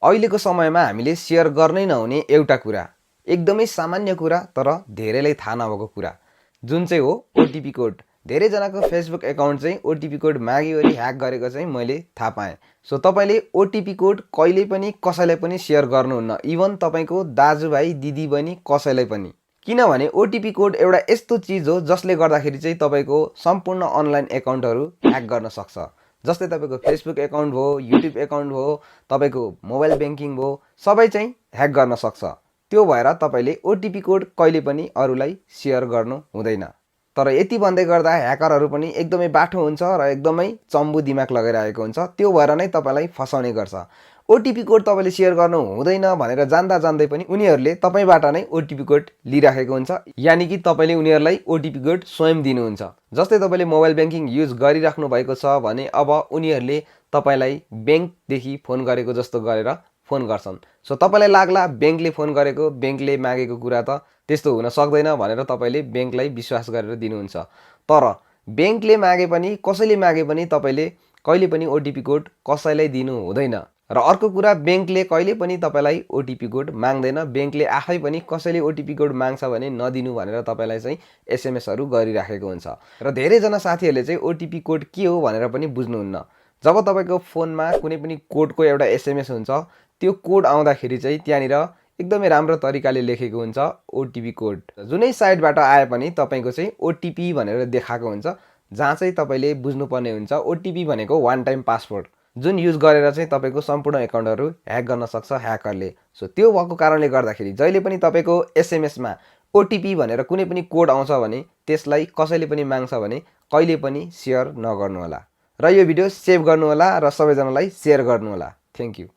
अहिलेको समयमा हामीले सेयर गर्नै नहुने एउटा कुरा, एकदमै सामान्य कुरा तर धेरैलाई थाहा नभएको कुरा, जुन चाहिँ हो ओटिपी कोड। धेरैजनाको फेसबुक एकाउन्ट चाहिँ ओटिपी कोड मागिवरी ह्याक गरेको चाहिँ मैले थाहा पाएँ। सो तपाईँले ओटिपी कोड कहिल्यै पनि कसैलाई पनि सेयर गर्नुहुन्न, इभन तपाईँको दाजुभाइ दिदीबहिनी कसैलाई पनि। किनभने ओटिपी कोड एउटा यस्तो चिज हो जसले गर्दाखेरि चाहिँ तपाईँको सम्पूर्ण अनलाइन एकाउन्टहरू ह्याक गर्न सक्छ। जस्तै तपाईँको फेसबुक एकाउन्ट भयो, युट्युब एकाउन्ट भयो, तपाईँको मोबाइल ब्याङ्किङ भयो, सबै चाहिँ ह्याक गर्न सक्छ। त्यो भएर तपाईँले ओटिपी कोड कहिले पनि अरूलाई सेयर गर्नु हुँदैन। तर यति भन्दै गर्दा ह्याकरहरू पनि एकदमै बाठो हुन्छ र एकदमै चम्बु दिमाग लगाइरहेको हुन्छ, त्यो भएर नै तपाईँलाई फसाउने गर्छ। ओटिपी कोड तपाईँले सेयर गर्नु हुँदैन भनेर जान्दा जान्दै पनि उनीहरूले तपाईँबाट नै ओटिपी कोड लिइराखेको हुन्छ, यानि कि तपाईँले उनीहरूलाई ओटिपी कोड स्वयं दिनुहुन्छ। जस्तै तपाईँले मोबाइल ब्याङ्किङ युज गरिराख्नु भएको छ भने अब उनीहरूले तपाईँलाई ब्याङ्कदेखि फोन गरेको जस्तो गरेर फोन गर्छन्। सो तपाईँलाई लाग्ला ब्याङ्कले फोन गरेको, ब्याङ्कले मागेको कुरा त त्यस्तो हुन सक्दैन भनेर तपाईँले ब्याङ्कलाई विश्वास गरेर दिनुहुन्छ। तर ब्याङ्कले मागे पनि कसैले मागे पनि तपाईँले कहिले पनि ओटिपी कोड कसैलाई दिनु हुँदैन। र अर्को कुरा, ब्याङ्कले कहिले पनि तपाईँलाई ओटिपी कोड माग्दैन। ब्याङ्कले आफै पनि कसैले ओटिपी कोड माग्छ भने नदिनु भनेर तपाईँलाई चाहिँ एसएमएसहरू गरिराखेको हुन्छ। र धेरैजना साथीहरूले चाहिँ ओटिपी कोड के हो भनेर पनि बुझ्नुहुन्न। जब तपाईँको फोनमा कुनै पनि कोडको एउटा एसएमएस हुन्छ, त्यो कोड आउँदाखेरि चाहिँ त्यहाँनिर एकदमै राम्रो तरिकाले लेखेको हुन्छ ओटिपी कोड। जुनै साइटबाट आए पनि तपाईँको चाहिँ ओटिपी भनेर देखाएको हुन्छ, जहाँ चाहिँ तपाईँले बुझ्नुपर्ने हुन्छ ओटिपी भनेको वान टाइम पासवर्ड, जुन युज गरेर चाहिँ तपाईँको सम्पूर्ण एकाउन्टहरू ह्याक गर्न सक्छ ह्याकरले। सो त्यो भएको कारणले गर्दाखेरि जहिले पनि तपाईँको एसएमएसमा ओटिपी भनेर कुनै पनि कोड आउँछ भने त्यसलाई कसैले पनि माग्छ भने कहिले पनि सेयर नगर्नुहोला। र यो भिडियो सेभ गर्नुहोला र सबैजनालाई सेयर गर्नुहोला। Thank you.